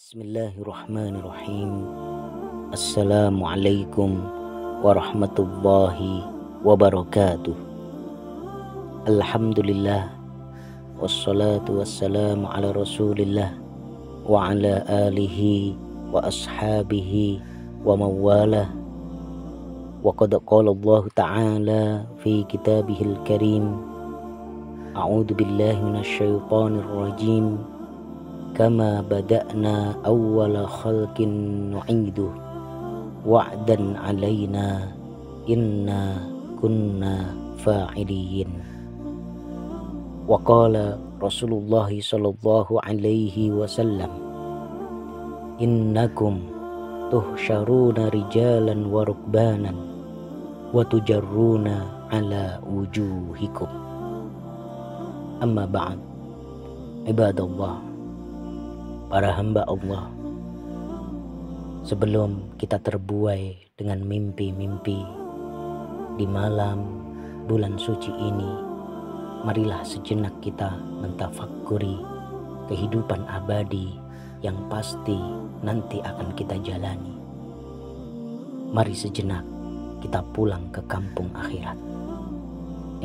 Bismillahirrahmanirrahim. Assalamualaikum warahmatullahi wabarakatuh. Alhamdulillah, wassalatu wassalamu ala rasulillah wa ala alihi wa ashabihi wa mawalah. Wa qad qala Allah ta'ala fi kitabihil karim, a'udzu billahi minasyaitonir rajim. Kama bada'na awwala khalqin nu'iduh wa'dan alaina inna kunna fa'iliyin. Wa qala Rasulullah sallallahu alaihi wasallam, innakum tuhsyaruna rijalan wa rukbanan wa tujarruna ala wujuhikum. Amma ba'd, ibadallah, para hamba Allah, sebelum kita terbuai dengan mimpi-mimpi di malam bulan suci ini, marilah sejenak kita mentafakuri kehidupan abadi yang pasti nanti akan kita jalani. Mari sejenak kita pulang ke kampung akhirat.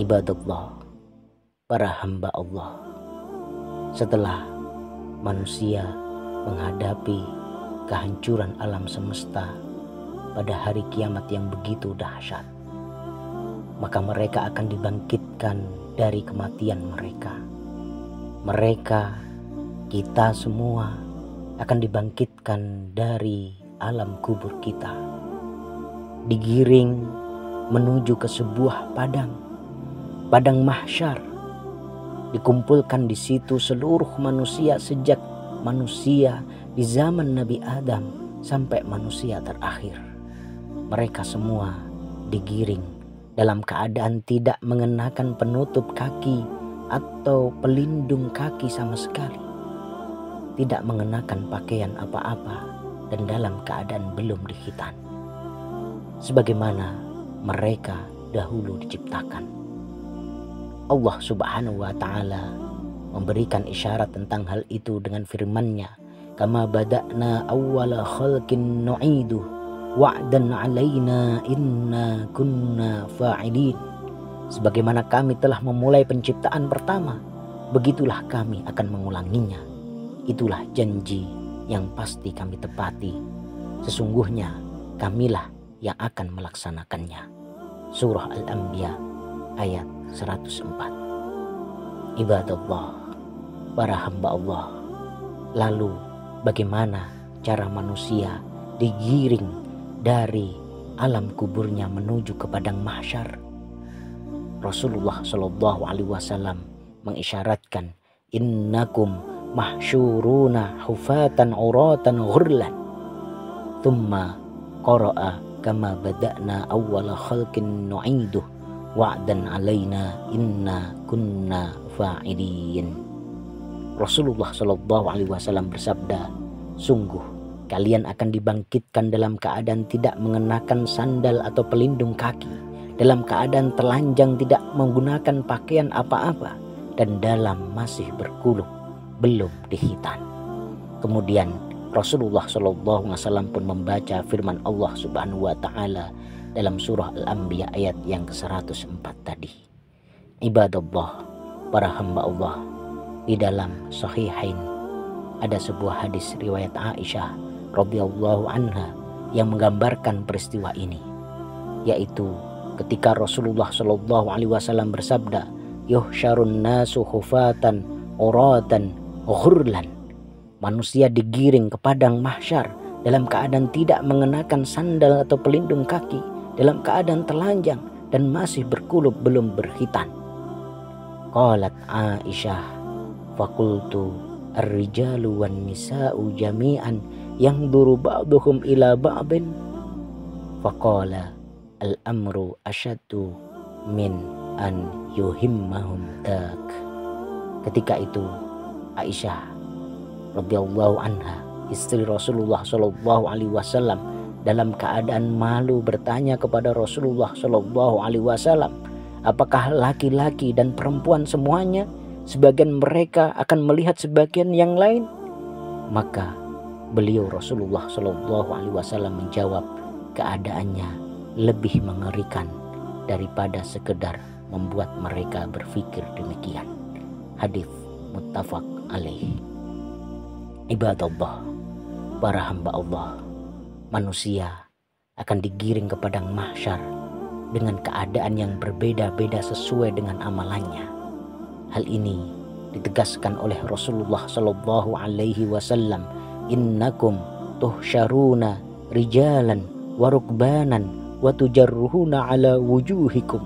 Ibadallah, para hamba Allah, setelah manusia menghadapi kehancuran alam semesta pada hari kiamat yang begitu dahsyat, maka mereka akan dibangkitkan dari kematian mereka. Mereka, kita semua akan dibangkitkan dari alam kubur kita, digiring menuju ke sebuah padang mahsyar. Dikumpulkan di situ seluruh manusia sejak manusia di zaman Nabi Adam sampai manusia terakhir. Mereka semua digiring dalam keadaan tidak mengenakan penutup kaki atau pelindung kaki sama sekali, tidak mengenakan pakaian apa-apa, dan dalam keadaan belum dikhitan, sebagaimana mereka dahulu diciptakan. Allah subhanahu wa ta'ala memberikan isyarat tentang hal itu dengan firman-Nya, kama bada'na awwala khalqin nu'iduh wa'dan alaina inna kunna fa'ilin. Sebagaimana kami telah memulai penciptaan pertama, begitulah kami akan mengulanginya. Itulah janji yang pasti kami tepati. Sesungguhnya kamilah yang akan melaksanakannya. Surah Al-Anbiya ayat 104. Ibadallah, para hamba Allah, lalu bagaimana cara manusia digiring dari alam kuburnya menuju ke padang mahsyar? Rasulullah Shallallahu Alaihi Wasallam mengisyaratkan, innakum mahsyuruna hufatan uratan ghurlan. Thumma qara'a kama bada'na awwala khalqin nu'iduh wa'dan alaina inna kunna fa'iliyin. Rasulullah Shallallahu Alaihi Wasallam bersabda, sungguh kalian akan dibangkitkan dalam keadaan tidak mengenakan sandal atau pelindung kaki, dalam keadaan telanjang tidak menggunakan pakaian apa-apa, dan dalam masih berkulub belum dihitan. Kemudian Rasulullah Shallallahu Alaihi Wasallam pun membaca firman Allah Subhanahu Wa Taala dalam surah Al-Anbiya ayat yang ke-104 tadi. Ibadallah, para hamba Allah, di dalam Sahihain ada sebuah hadis riwayat Aisyah radhiyallahu anha yang menggambarkan peristiwa ini, yaitu ketika Rasulullah Shallallahu Alaihi Wasallam bersabda, yuhsyarun nasu hufatan uratan ghurlan. Manusia digiring ke padang mahsyar dalam keadaan tidak mengenakan sandal atau pelindung kaki, dalam keadaan telanjang dan masih berkulub belum berkhitan. Qalat Aisyah, faqultu ar-rijalu wan nisa'u jami'an yanzuru ba'duhum ila ba'din. Faqala al-amru asyaddu min an yuhimmahum tak. Ketika itu Aisyah radhiyallahu anha, istri Rasulullah Shallallahu Alaihi Wasallam, dalam keadaan malu bertanya kepada Rasulullah Shallallahu Alaihi Wasallam, apakah laki-laki dan perempuan semuanya sebagian mereka akan melihat sebagian yang lain? Maka Beliau Rasulullah Shallallahu Alaihi Wasallam menjawab, keadaannya lebih mengerikan daripada sekedar membuat mereka berpikir demikian. Hadis muttafaq alaih. Ibadallah, para hamba Allah, manusia akan digiring ke padang mahsyar dengan keadaan yang berbeda-beda sesuai dengan amalannya. Hal ini ditegaskan oleh Rasulullah Shallallahu Alaihi Wasallam, innakum tuhsyaruna rijalan wa rukbanan wa tujarruhuna ala wujuhikum.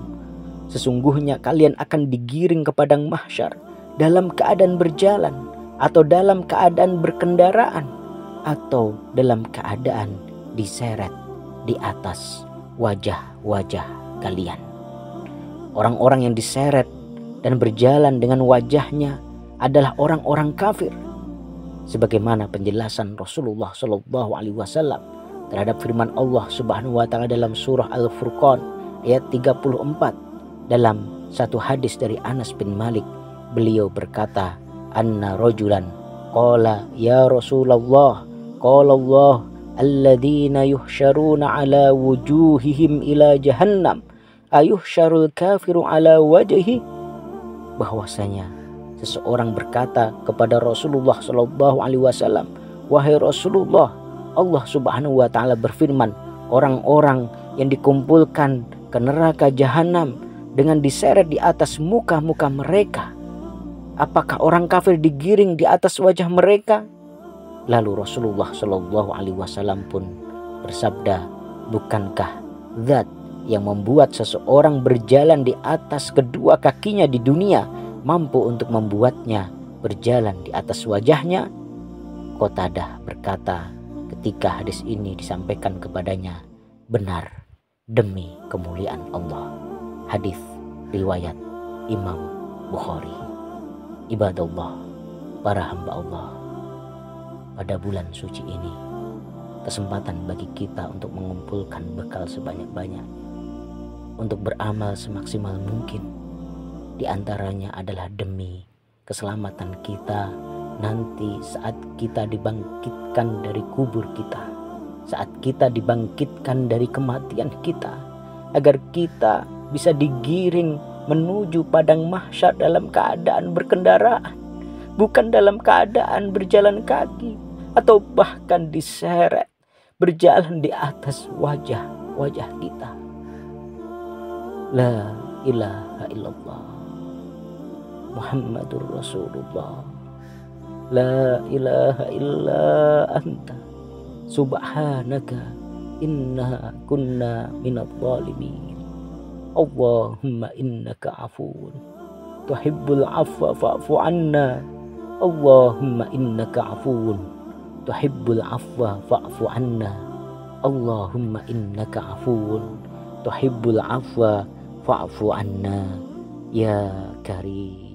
Sesungguhnya kalian akan digiring ke padang mahsyar dalam keadaan berjalan, atau dalam keadaan berkendaraan, atau dalam keadaan diseret di atas wajah-wajah kalian. Orang-orang yang diseret dan berjalan dengan wajahnya adalah orang-orang kafir, sebagaimana penjelasan Rasulullah Shallallahu Alaihi Wasallam terhadap firman Allah Subhanahu Wa Taala dalam surah Al-Furqan ayat 34. Dalam satu hadis dari Anas bin Malik, beliau berkata, anna rajulan qala ya Rasulullah, qala Allah alladzina yuhsyaruna ala wujuhihim ila jahannam ayuhsyarul kafiru ala wajhi. Bahwasanya seseorang berkata kepada Rasulullah Shallallahu Alaihi Wasallam, wahai Rasulullah, Allah Subhanahu Wa Taala berfirman, orang-orang yang dikumpulkan ke neraka jahanam dengan diseret di atas muka-muka mereka, apakah orang kafir digiring di atas wajah mereka? Lalu Rasulullah Shallallahu Alaihi Wasallam pun bersabda, bukankah zat yang membuat seseorang berjalan di atas kedua kakinya di dunia mampu untuk membuatnya berjalan di atas wajahnya? Qatadah berkata ketika hadis ini disampaikan kepadanya, benar demi kemuliaan Allah. Hadis riwayat Imam Bukhari. Ibadallah, para hamba Allah, pada bulan suci ini kesempatan bagi kita untuk mengumpulkan bekal sebanyak-banyaknya, untuk beramal semaksimal mungkin. Di antaranya adalah demi keselamatan kita nanti saat kita dibangkitkan dari kubur kita, saat kita dibangkitkan dari kematian kita, agar kita bisa digiring menuju padang mahsyar dalam keadaan berkendaraan, bukan dalam keadaan berjalan kaki atau bahkan diseret berjalan di atas wajah-wajah kita. La ilaha illallah Muhammadur Rasulullah. La ilaha illa anta subhanaka inna kunna minadh dhalimin. Allahumma innaka afuun tuhibbul afwa fa'fu anna. Allahumma innaka afuun tuhibbul afwa fa'fu anna. Allahumma innaka afuun tuhibbul afwa fa'fu anna ya karim.